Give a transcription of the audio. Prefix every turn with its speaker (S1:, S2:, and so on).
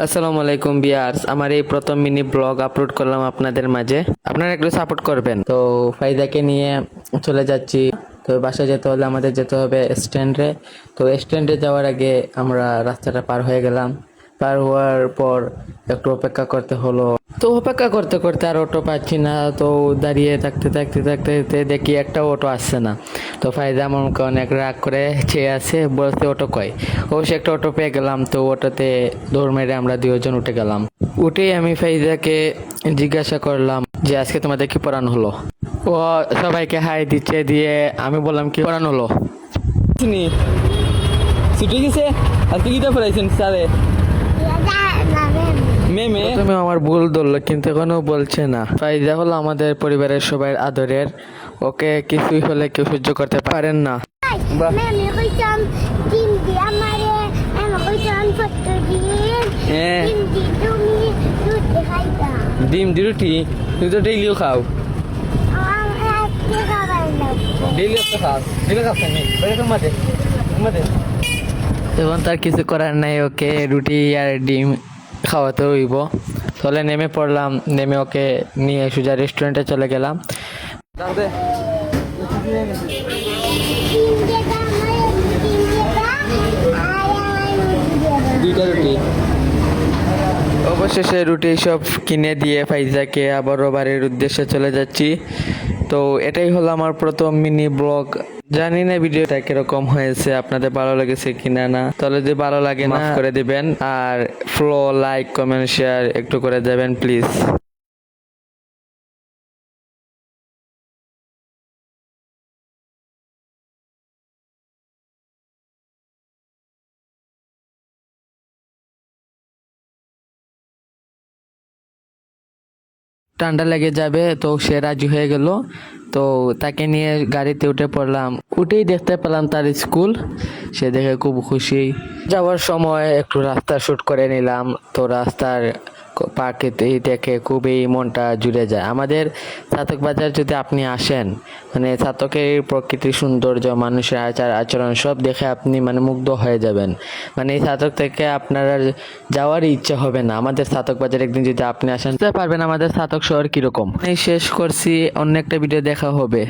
S1: আসসালামু আলাইকুম বিয়ার্স, আমার এই প্রথম মিনি ব্লগ আপলোড করলাম আপনাদের মাঝে। আপনারা একটু সাপোর্ট করবেন। তো ফাইদাকে নিয়ে চলে যাচ্ছি। তো বাসায় যেতে হলে আমাদের যেতে হবে স্ট্যান্ডে। তো স্ট্যান্ডে যাওয়ার আগে আমরা রাস্তাটা পার হয়ে গেলাম। পার হওয়ার পর একটু অপেক্ষা করতে হলো। তো অপেক্ষা করতে করতে আর অটো পাচ্ছি না। তো দাঁড়িয়ে থাকতে থাকতে থাকতে থাকতে দেখি একটা অটো আসছে না। তো ফায়দা আমাকে অনেক রাগ করে চেয়ে আছে, বলতে অটো কয়। অবশ্যই একটা অটো পেয়ে গেলাম। তো অটোতে দৌড় মেরে আমরা দুজন উঠে গেলাম। উঠেই আমি ফাইজাকে জিজ্ঞাসা করলাম যে আজকে তোমাদের কি পড়ানো হলো। ও সবাইকে হাই দিচ্ছে, দিয়ে আমি বললাম কি পড়ানো হলো। ছুটি গেছে আজকে কিটা পড়াইছেন স্যারে? মেমে প্রথমে আমার ভুল ধরলো, কিন্তু এখনো বলছে না। ফাইজা হলো আমাদের পরিবারের সবাই আদরের। ওকে কিছুই হলে কেউ সহ্য করতে পারেন না। ডিম দি রুটি তুই তো ডেইলিও খাও। ডেইলি তো খাস, ডেইলি খাস না মাঝে মাঝে। এখন তার কিছু করার নাই, ওকে রুটি আর ডিম খাওয়াতে হইব। তাহলে নেমে পড়লাম, নেমে ওকে নিয়ে সোজা রেস্টুরেন্টে চলে গেলাম। দুইটা রুটি অবশেষে রুটি সব কিনে দিয়ে ফাইজাকে আবারও বাড়ির উদ্দেশ্যে চলে যাচ্ছি। তো এটাই হলো আমার প্রথম মিনি ব্লগ। জানি না ভিডিওটা কিরকম হয়েছে, আপনাদের ভালো লেগেছে কিনা না। তাহলে যদি ভালো লাগে মাফ করে দিবেন, আর ফলো, লাইক, কমেন্ট, শেয়ার একটু করে দেবেন প্লিজ। ঠান্ডা লেগে যাবে, তো সে রাজি হয়ে গেল। তো তাকে নিয়ে গাড়িতে উঠে পড়লাম। উঠেই দেখতে পেলাম তার স্কুল। সে দেখে খুব খুশি। যাওয়ার সময় একটু রাস্তা শুট করে নিলাম। তো রাস্তার প্রাকৃতিক দেখে খুবই মনটা জুড়ে যায়। আমাদের ছাতক বাজার যদি আপনি আসেন, মানে ছাতকের প্রকৃতির সৌন্দর্য, মানুষের আচার আচরণ সব দেখে আপনি মানে মুগ্ধ হয়ে যাবেন। মানে এই ছাতক থেকে আপনার আর যাওয়ারই ইচ্ছা হবে না। আমাদের ছাতক বাজার একদিন যদি আপনি আসেন, বুঝতে পারবেন আমাদের ছাতক শহর কিরকম। এই শেষ করছি, অন্য একটা ভিডিও দেখা হবে।